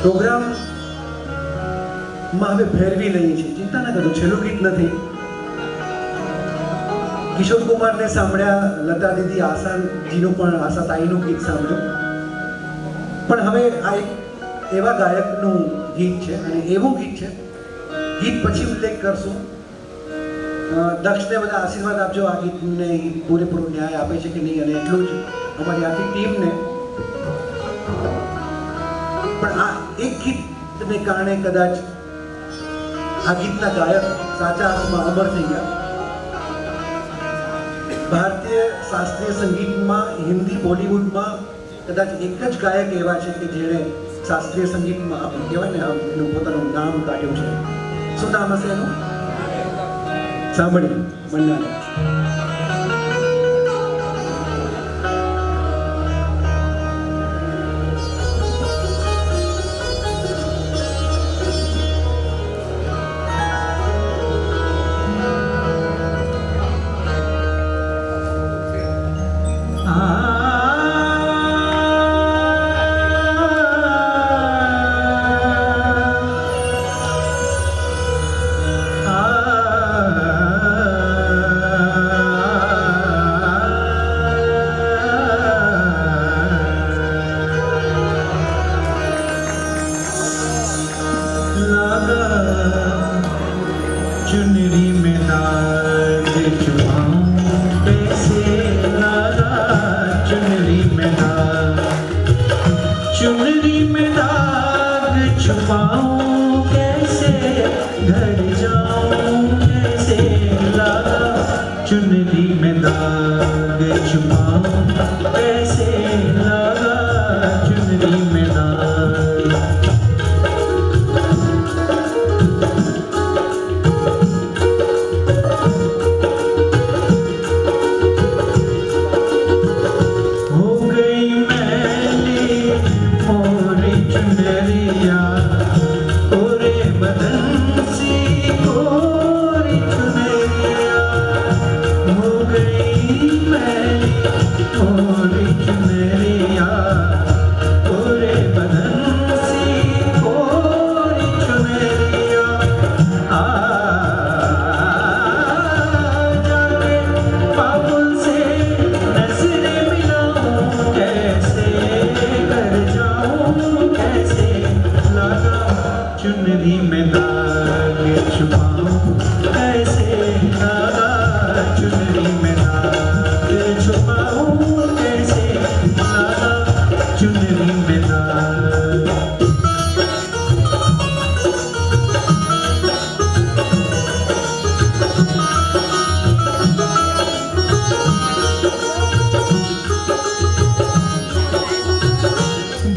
પ્રોગ્રામમાં હવે ફેરવી લઈએ છીએ, ચિંતા ના કરો, છેલ્લું ગીત નથી. કિશોર કુમારને સાંભળ્યા, લતા દીદી આશાજીનું પણ, આશાતાઈનું ગીત સાંભળ્યું. પણ હવે આ એક એવા ગાયકનું ગીત છે અને એવું ગીત છે, ગીત પછી ઉલ્લેખ કરશું. દક્ષને બધા આશીર્વાદ આપજો, આ ગીતને પૂરેપૂરો ન્યાય આપે છે કે નહીં, અને એટલું જ અમારી આખી ટીમને. પણ આ એક ગીતને કારણે કદાચ આ ગીતના ગાયક સાચા અર્થમાં અમર થઈ ગયા. ભારતીય શાસ્ત્રીય સંગીતમાં, હિન્દી બોલિવૂડમાં કદાચ એક જ ગાયક એવા છે કે જેણે શાસ્ત્રીય સંગીતમાં આપણે કહેવાય ને એનું પોતાનું નામ કાઢ્યું છે. શું નામ હશે એનું? સાંભળીએ મન્નાને. चुनरी में दाग छुपाऊं कैसे लगा, चुनरी में दाग छुपाऊं कैसे, घर जाऊं कैसे लगा, चुनरी में दाग छुपाऊं कैसे लगा, चुनरी में दाग. चुनरी में दाग छुपाऊं कैसे लगा, चुनरी में दाग छुपाऊं कैसे लगा, चुनरी में दाग.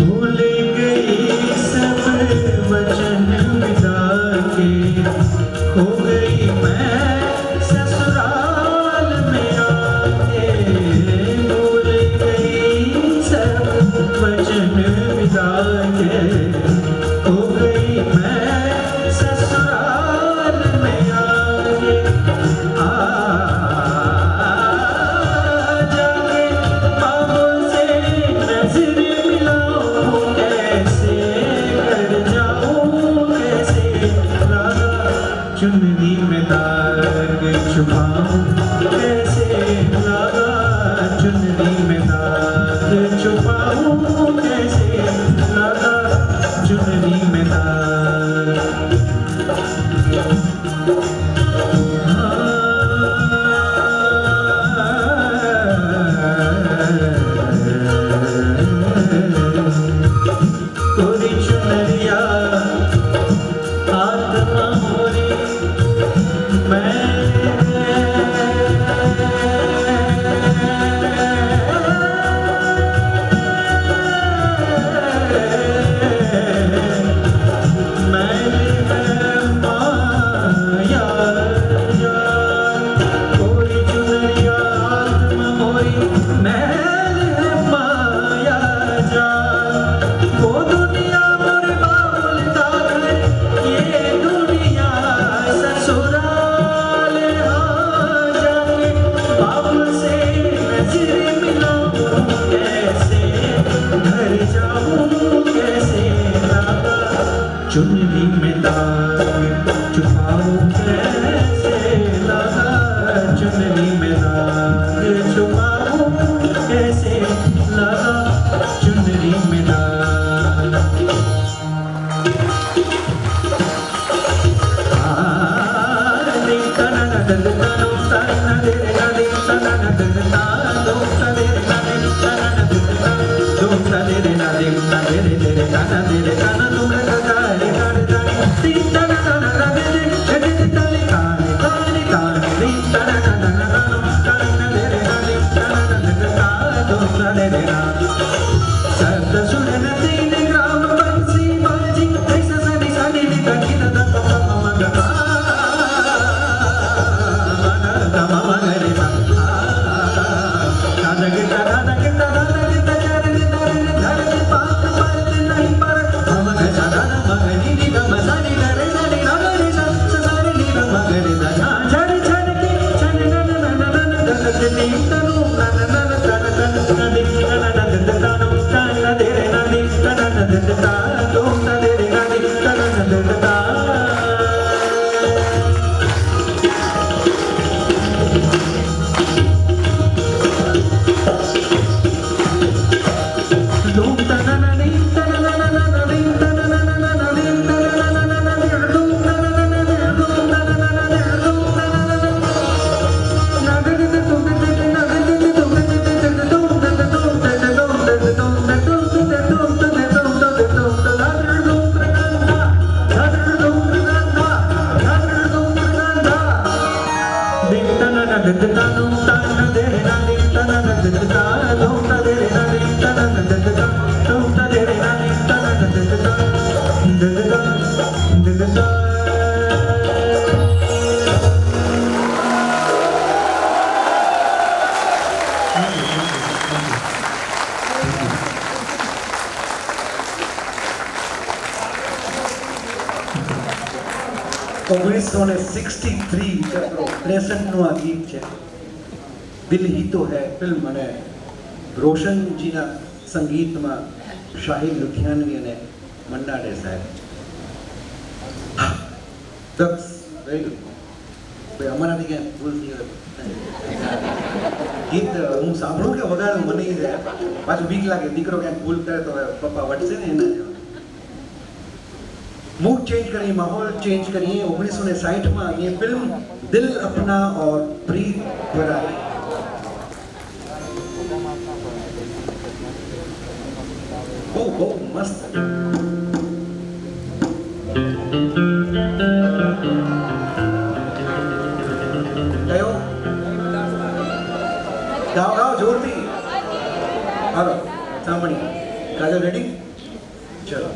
भूल गई सब वचन विदा छुपाऊं कैसे लगा चुनरी में दाग छुपाऊं कैसे लगा चुनरी में दाग छुपाऊं कैसे लगा चुनरी में दाग ઓગણીસો ને 63 63નું આ ગીત છે. દિલ હી તો હૈ ફિલ્મ અને રોશનજીના સંગીતમાં શાહિદ લુધિયાનવી અને મન્ના ડે સાહેબ. દક્ષ વેરી ગુડ. ભાઈ અમારાથી ક્યાંય ભૂલ થઈ હોય ગીત હું સાંભળું કે વગાડું મને ઈ રહે. પાછું બીક લાગે દીકરો ક્યાંક ભૂલ કરે તો પપ્પા વટશે ને એના જેવા. मूड चेंज करिए, माहौल चेंज करिए. 1960 में ये फिल्म दिल अपना और प्रीत पराई. बहू मस्त. कहो गाओ गाओ जोरती. हालो सामणी. काजल रेडी? चलो.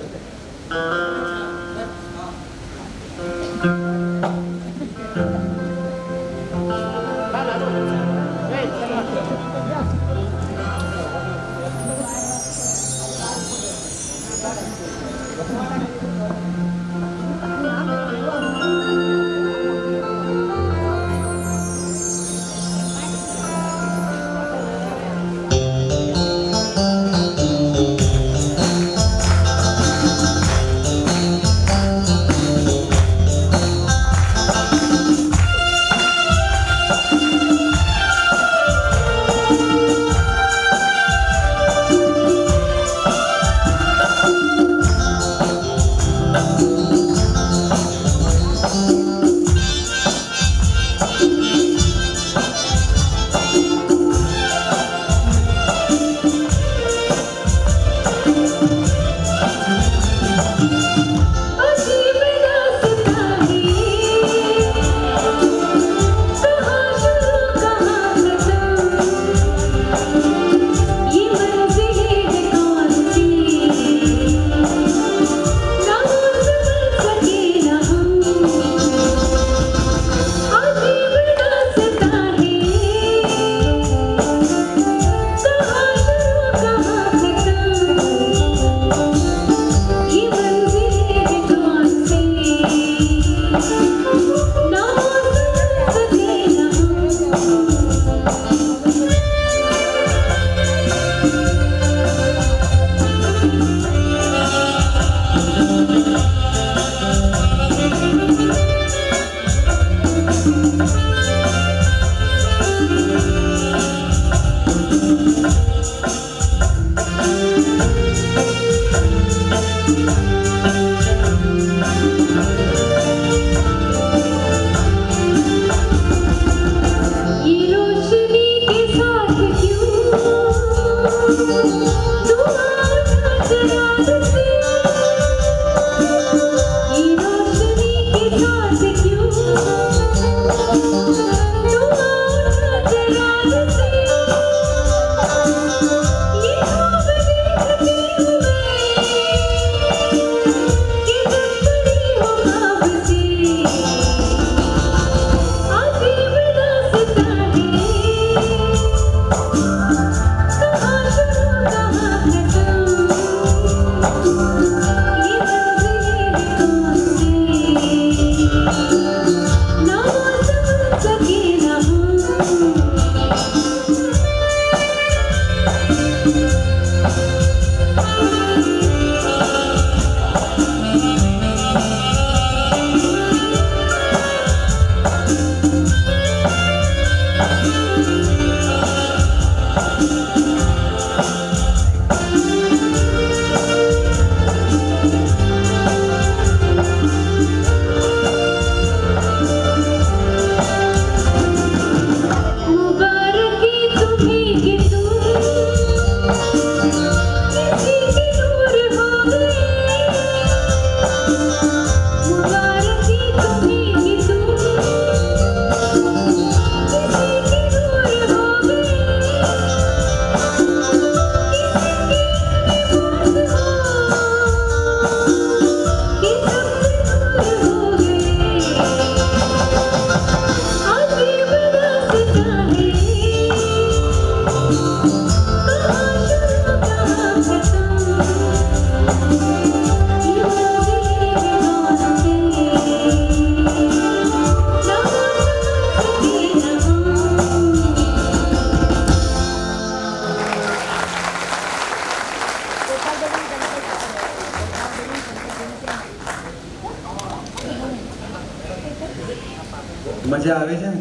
મજા આવે છે ને?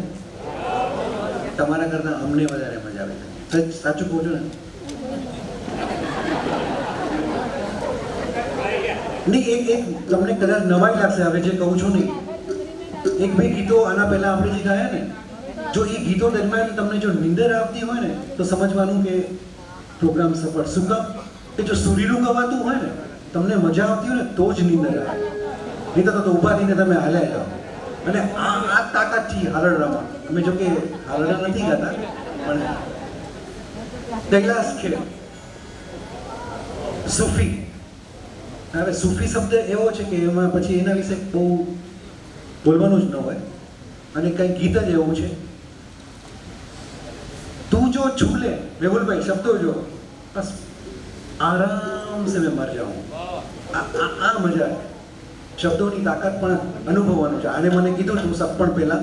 તમારા કરતાં અમને વધારે મજા આવે છે. સાચું કહું છું ને? નહીં, એક તમને કદાચ નવાઈ લાગશે હવે જે કહું છું નહીં. એક બે ગીતો આના પહેલા આપણે જે ગાયા ને, જો એ ગીતો દરમિયાન તમને જો નીંદર આવતી હોય ને તો સમજવાનું કે પ્રોગ્રામ સફળ. શું કામ કે જો સુરીલું ગવાતું હોય ને, તમને મજા આવતી હોય ને તો જ નીંદર આવે. નહીં તો ઊભા થઈને તમે હાલ્યા જાઓ. અને આ તાકાતથી હાલરડામાં અમે જો કે હાલરડા નથી ગાતા, પણ કૈલાસ ખેર સૂફી. હવે સૂફી શબ્દ એવો છે કે એમાં પછી એના વિશે બહુ બોલવાનું જ ન હોય. અને કંઈ ગીત જ એવું છે, તું જો છૂલે, મેહુલભાઈ શબ્દો જો, બસ આરામ સે મેં મર જાઉં. આ મજા, શબ્દોની તાકાત પણ અનુભવવાનું છે. આને મને કીધું તું સપણ પહેલા,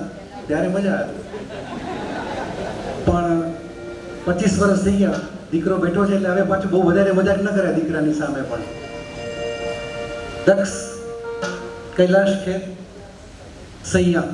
ત્યારે મજા આવી. પણ 25 વર્ષ થઈ ગયા, દીકરો બેઠો છે એટલે હવે પાછું બહુ વધારે મજાક ન કરે દીકરાની સામે પણ. દક્ષ કૈલાશ ખેર સૈયા.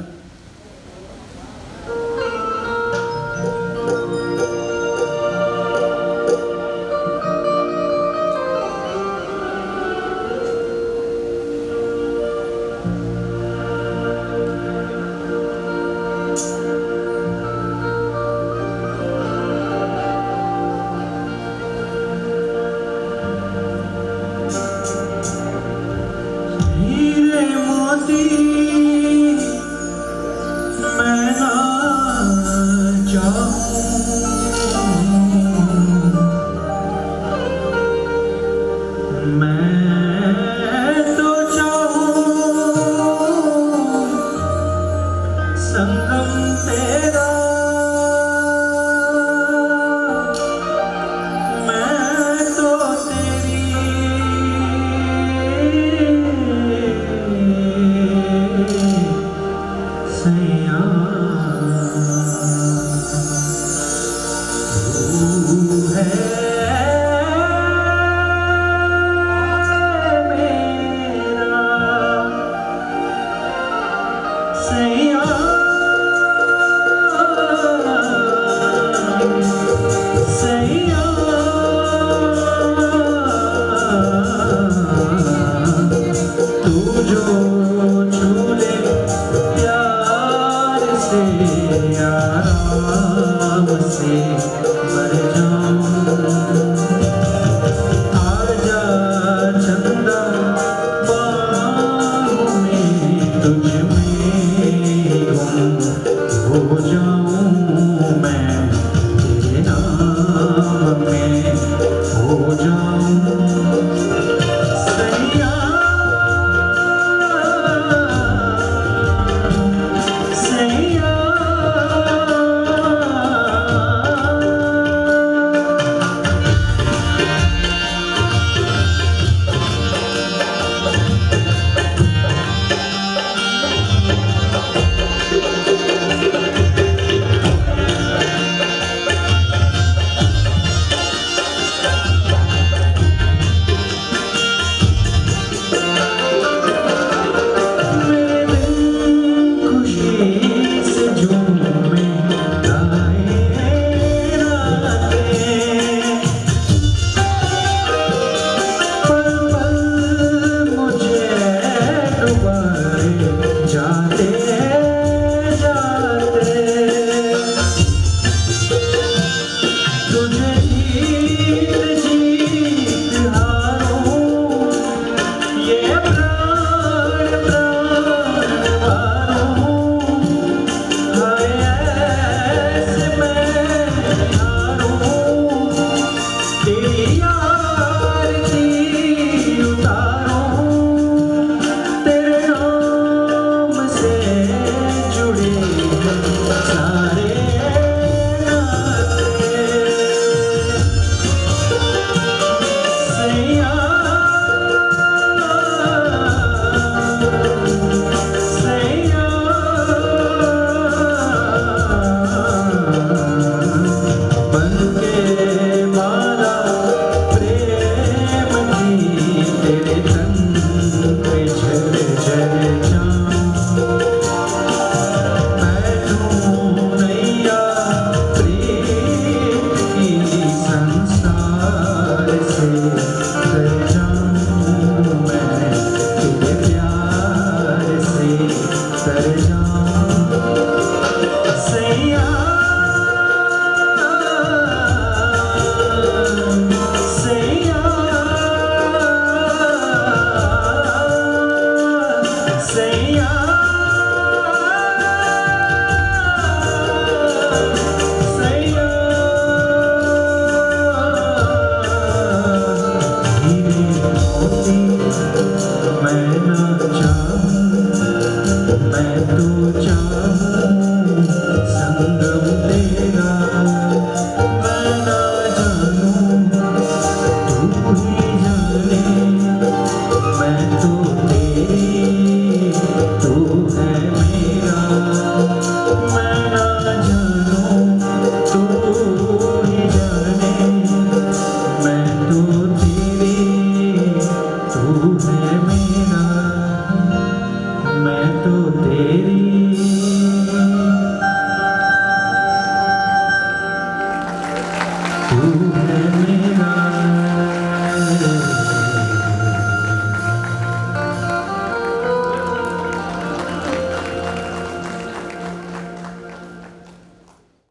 तू है मेरा